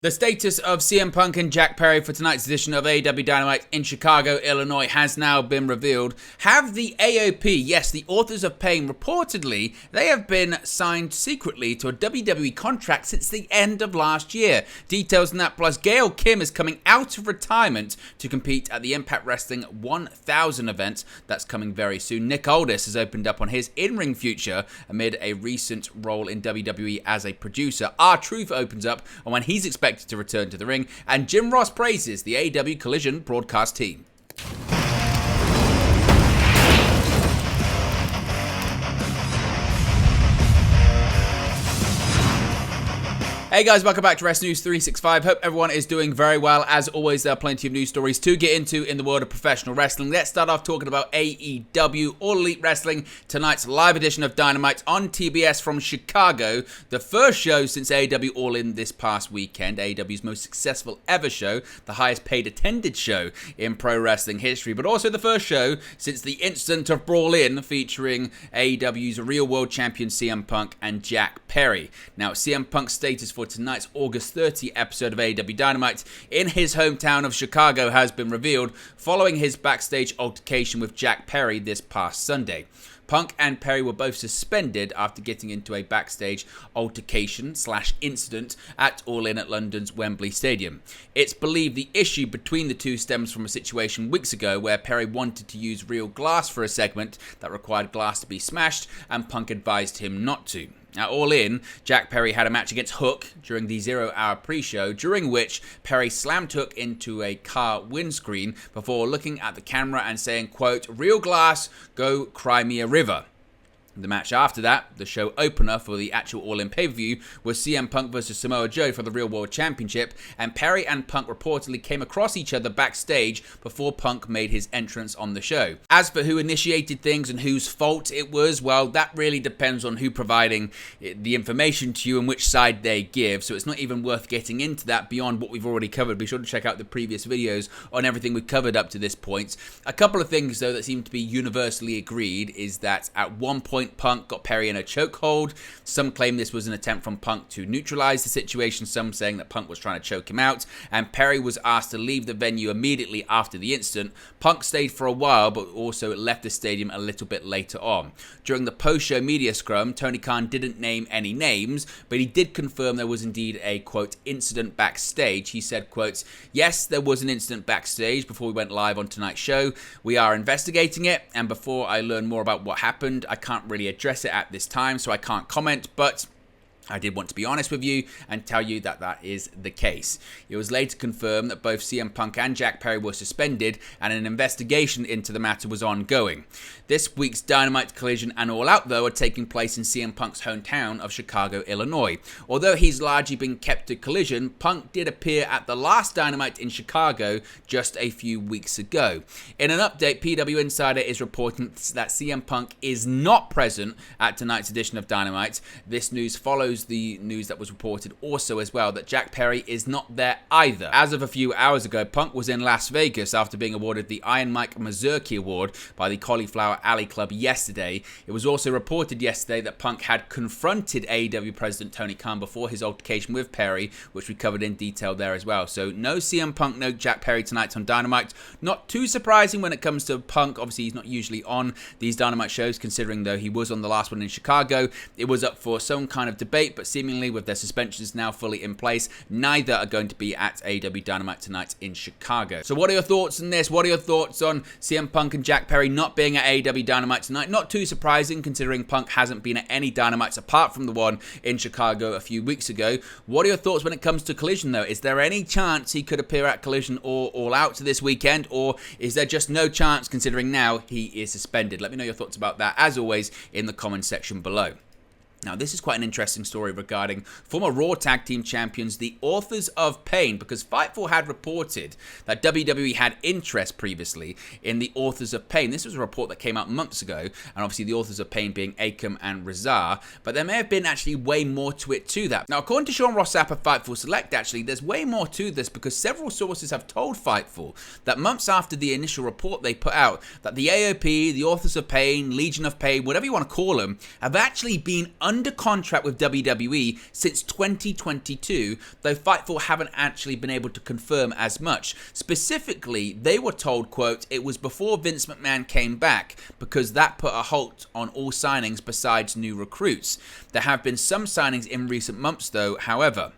The status of CM Punk and Jack Perry for tonight's edition of AEW Dynamite in Chicago, Illinois has now been revealed. Have the AOP, yes, the Authors of Pain, reportedly, they have been signed secretly to a WWE contract since the end of last year. Details on that, plus Gail Kim is coming out of retirement to compete at the Impact Wrestling 1000 event that's coming very soon. Nick Aldis has opened up on his in-ring future amid a recent role in WWE as a producer. R-Truth opens up on when he's expected to return to the ring, and Jim Ross praises the AEW Collision broadcast team. Hey guys, welcome back to Wrest News 365. Hope everyone is doing very well. As always, there are plenty of news stories to get into in the world of professional wrestling. Let's start off talking about AEW, All Elite Wrestling, tonight's live edition of Dynamite on TBS from Chicago. The first show since AEW All In this past weekend, AEW's most successful ever show, the highest paid attended show in pro wrestling history, but also the first show since the incident of Brawl In featuring AEW's real world champion CM Punk and Jack Perry. Now, CM Punk's status for tonight's August 30 episode of AEW Dynamite in his hometown of Chicago has been revealed following his backstage altercation with Jack Perry this past Sunday. Punk and Perry were both suspended after getting into a backstage altercation/incident at All In at London's Wembley Stadium. It's believed the issue between the two stems from a situation weeks ago where Perry wanted to use real glass for a segment that required glass to be smashed, and Punk advised him not to. At All In, Jack Perry had a match against Hook during the 0-hour pre-show, during which Perry slammed Hook into a car windscreen before looking at the camera and saying, quote, "Real glass, go cry me a river." The match after that, the show opener for the actual All In pay-per-view, was CM Punk vs Samoa Joe for the Real World Championship, and Perry and Punk reportedly came across each other backstage before Punk made his entrance on the show. As for who initiated things and whose fault it was, well, that really depends on who providing the information to you and which side they give, so it's not even worth getting into that beyond what we've already covered. Be sure to check out the previous videos on everything we've covered up to this point. A couple of things, though, that seem to be universally agreed is that at one point Punk got Perry in a chokehold. Some claim this was an attempt from Punk to neutralize the situation, some saying that Punk was trying to choke him out, and Perry was asked to leave the venue immediately after the incident. Punk stayed for a while, but also left the stadium a little bit later on. During the post-show media scrum, Tony Khan didn't name any names, but he did confirm there was indeed a, quote, incident backstage. He said, quote, "Yes, there was an incident backstage before we went live on tonight's show. We are investigating it, and before I learn more about what happened, I can't really address it at this time, so I can't comment, but I did want to be honest with you and tell you that that is the case." It was later confirmed that both CM Punk and Jack Perry were suspended and an investigation into the matter was ongoing. This week's Dynamite, Collision and All Out, though, are taking place in CM Punk's hometown of Chicago, Illinois. Although he's largely been kept to Collision, Punk did appear at the last Dynamite in Chicago just a few weeks ago. In an update, PW Insider is reporting that CM Punk is not present at tonight's edition of Dynamite. This news follows the news that was reported also as well that Jack Perry is not there either. As of a few hours ago, Punk was in Las Vegas after being awarded the Iron Mike Mazurki Award by the Cauliflower Alley Club yesterday. It was also reported yesterday that Punk had confronted AEW President Tony Khan before his altercation with Perry, which we covered in detail there as well. So no CM Punk, no Jack Perry tonight on Dynamite. Not too surprising when it comes to Punk. Obviously, he's not usually on these Dynamite shows, considering though he was on the last one in Chicago. It was up for some kind of debate, but seemingly with their suspensions now fully in place, neither are going to be at AEW Dynamite tonight in Chicago. So what are your thoughts on this? What are your thoughts on CM Punk and Jack Perry not being at AEW Dynamite tonight? Not too surprising, considering Punk hasn't been at any Dynamites apart from the one in Chicago a few weeks ago. What are your thoughts when it comes to Collision, though? Is there any chance he could appear at Collision or All Out this weekend, or is there just no chance, considering now he is suspended? Let me know your thoughts about that, as always, in the comment section below. Now, this is quite an interesting story regarding former Raw Tag Team Champions, the Authors of Pain, because Fightful had reported that WWE had interest previously in the Authors of Pain. This was a report that came out months ago, and obviously the Authors of Pain being Akam and Razar, but there may have been actually way more to it to that. Now, according to Sean Ross Sapp of Fightful Select, actually, there's way more to this because several sources have told Fightful that months after the initial report they put out, that the AOP, the Authors of Pain, Legion of Pain, whatever you want to call them, have actually been under contract with WWE since 2022, though Fightful haven't actually been able to confirm as much. Specifically, they were told, quote, it was before Vince McMahon came back because that put a halt on all signings besides new recruits. There have been some signings in recent months though, however.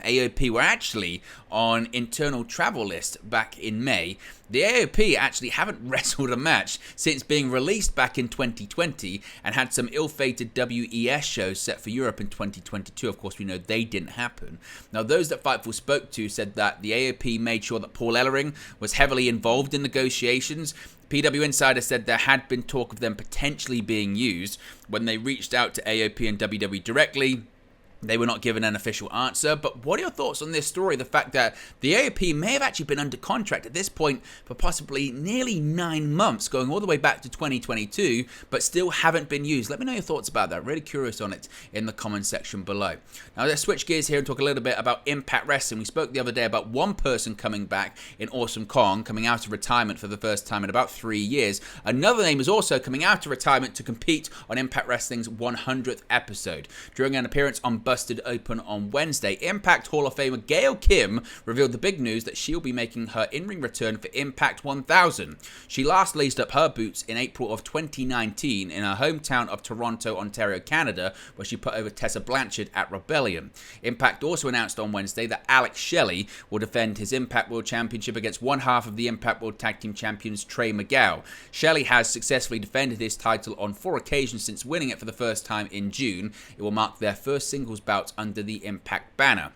AOP were actually on internal travel list back in May. The AOP actually haven't wrestled a match since being released back in 2020 and had some ill-fated WES shows set for Europe in 2022. Of course, we know they didn't happen. Now, those that Fightful spoke to said that the AOP made sure that Paul Ellering was heavily involved in negotiations. PW Insider said there had been talk of them potentially being used. When they reached out to AOP and WWE directly, they were not given an official answer. But what are your thoughts on this story? The fact that the AOP may have actually been under contract at this point for possibly nearly 9 months, going all the way back to 2022, but still haven't been used. Let me know your thoughts about that. Really curious on it in the comment section below. Now let's switch gears here and talk a little bit about Impact Wrestling. We spoke the other day about one person coming back in Awesome Kong, coming out of retirement for the first time in about 3 years. Another name is also coming out of retirement to compete on Impact Wrestling's 100th episode. During an appearance on Busted Open on Wednesday, Impact Hall of Famer Gail Kim revealed the big news that she'll be making her in-ring return for Impact 1000. She last laced up her boots in April of 2019 in her hometown of Toronto, Ontario, Canada, where she put over Tessa Blanchard at Rebellion. Impact also announced on Wednesday that Alex Shelley will defend his Impact World Championship against one half of the Impact World Tag Team Champions, Trey Miguel. Shelley has successfully defended his title on 4 occasions since winning it for the first time in June. It will mark their first singles bout under the Impact banner.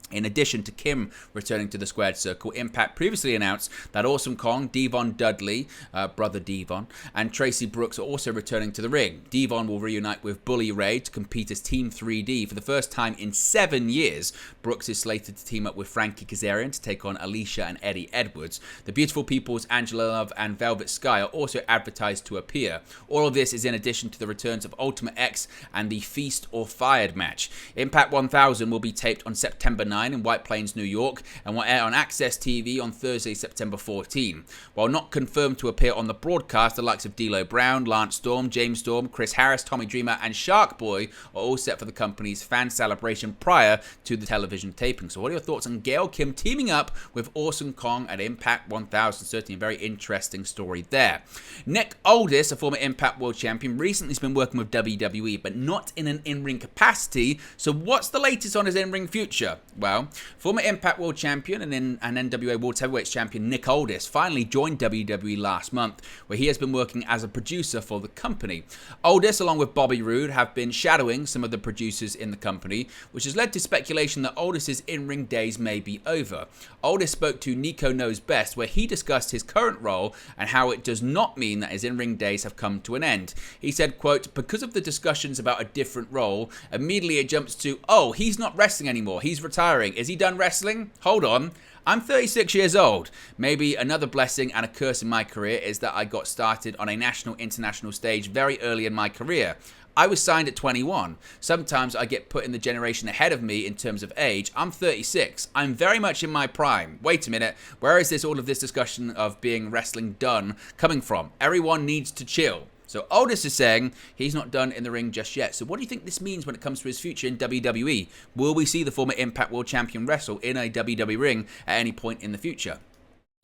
In addition to Kim returning to the Squared Circle, Impact previously announced that Awesome Kong, Devon Dudley, brother Devon, and Tracy Brooks are also returning to the ring. Devon will reunite with Bully Ray to compete as Team 3D for the first time in 7 years. Brooks is slated to team up with Frankie Kazarian to take on Alicia and Eddie Edwards. The Beautiful People's Angela Love and Velvet Sky are also advertised to appear. All of this is in addition to the returns of Ultimate X and the Feast or Fired match. Impact 1000 will be taped on September 9 in White Plains, New York, and will air on Access TV on Thursday, September 14. While not confirmed to appear on the broadcast, the likes of D'Lo Brown, Lance Storm, James Storm, Chris Harris, Tommy Dreamer, and Shark Boy are all set for the company's fan celebration prior to the television taping. So what are your thoughts on Gail Kim teaming up with Awesome Kong at Impact 1000? Certainly a very interesting story there. Nick Aldis, a former Impact World Champion, recently has been working with WWE, but not in an in-ring capacity. So what's the latest on his in-ring future? Well, former Impact World Champion and NWA World Heavyweight Champion Nick Aldis finally joined WWE last month, where he has been working as a producer for the company. Aldis, along with Bobby Roode, have been shadowing some of the producers in the company, which has led to speculation that Aldis' in-ring days may be over. Aldis spoke to Nico Knows Best, where he discussed his current role and how it does not mean that his in-ring days have come to an end. He said, quote, because of the discussions about a different role, immediately it jumps to, oh, he's not wrestling anymore, he's retiring. Is he done wrestling? Hold on. I'm 36 years old. Maybe another blessing and a curse in my career is that I got started on a national, international stage very early in my career. I was signed at 21. Sometimes I get put in the generation ahead of me in terms of age. I'm 36. I'm very much in my prime. Wait a minute. Where is all of this discussion of being wrestling done coming from? Everyone needs to chill. So Aldis is saying he's not done in the ring just yet. So what do you think this means when it comes to his future in WWE? Will we see the former Impact World Champion wrestle in a WWE ring at any point in the future?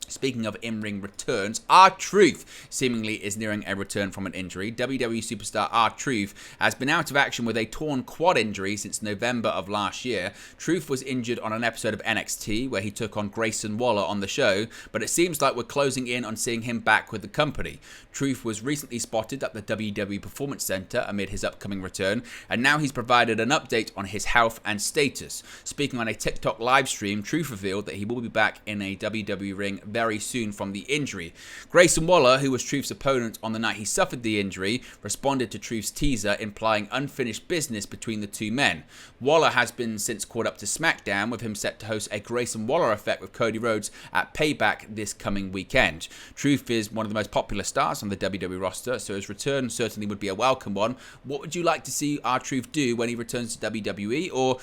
Speaking of in-ring returns, R-Truth seemingly is nearing a return from an injury. WWE superstar R-Truth has been out of action with a torn quad injury since November of last year. Truth was injured on an episode of NXT where he took on Grayson Waller on the show, but it seems like we're closing in on seeing him back with the company. Truth was recently spotted at the WWE Performance Center amid his upcoming return, and now he's provided an update on his health and status. Speaking on a TikTok live stream, Truth revealed that he will be back in a WWE ring very soon from the injury. Grayson Waller, who was Truth's opponent on the night he suffered the injury, responded to Truth's teaser implying unfinished business between the two men. Waller has been since caught up to SmackDown, with him set to host a Grayson Waller effect with Cody Rhodes at Payback this coming weekend. Truth is one of the most popular stars on the WWE roster, so his return certainly would be a welcome one. What would you like to see R-Truth do when he returns to WWE? Or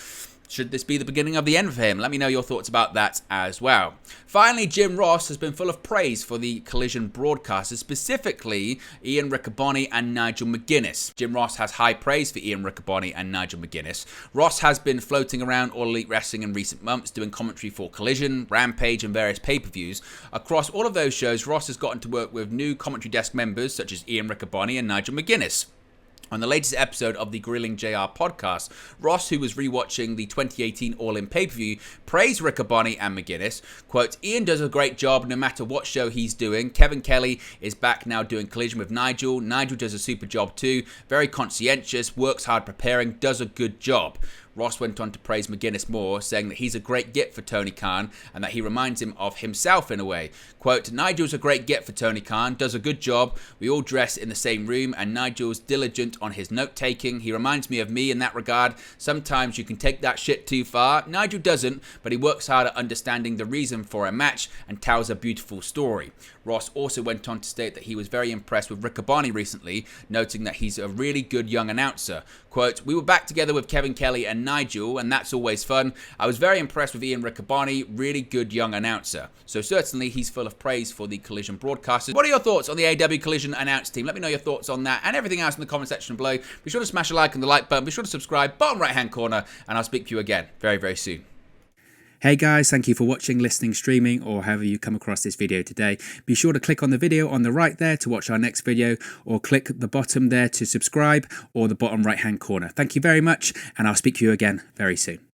Should this be the beginning of the end for him? Let me know your thoughts about that as well. Finally, Jim Ross has been full of praise for the Collision broadcasters, specifically Ian Ricobani and Nigel McGinnis. Jim Ross has high praise for Ian Ricobani and Nigel McGinnis. Ross has been floating around All Elite Wrestling in recent months, doing commentary for Collision, Rampage, and various pay-per-views. Across all of those shows, Ross has gotten to work with new commentary desk members such as Ian Ricobani and Nigel McGinnis. On the latest episode of the Grilling JR podcast, Ross, who was rewatching the 2018 All-In pay-per-view, praised Ricobani and McGinnis. Quote, Ian does a great job no matter what show he's doing. Kevin Kelly is back now doing Collision with Nigel. Nigel does a super job too. Very conscientious, works hard preparing, does a good job. Ross went on to praise McGinnis more, saying that he's a great get for Tony Khan and that he reminds him of himself in a way. Quote, Nigel's a great get for Tony Khan, does a good job. We all dress in the same room and Nigel's diligent on his note-taking. He reminds me of me in that regard. Sometimes you can take that shit too far. Nigel doesn't, but he works hard at understanding the reason for a match and tells a beautiful story. Ross also went on to state that he was very impressed with Ricobani recently, noting that he's a really good young announcer. Quote, we were back together with Kevin Kelly and Nigel, and that's always fun. I was very impressed with Ian Ricobani, really good young announcer. So certainly he's full of praise for the Collision broadcasters. What are your thoughts on the AEW Collision announce team? Let me know your thoughts on that and everything else in the comment section below. Be sure to smash a like on the like button. Be sure to subscribe, bottom right hand corner, and I'll speak to you again very, very soon. Hey guys, thank you for watching, listening, streaming, or however you come across this video today. Be sure to click on the video on the right there to watch our next video, or click the bottom there to subscribe, or the bottom right hand corner. Thank you very much, and I'll speak to you again very soon.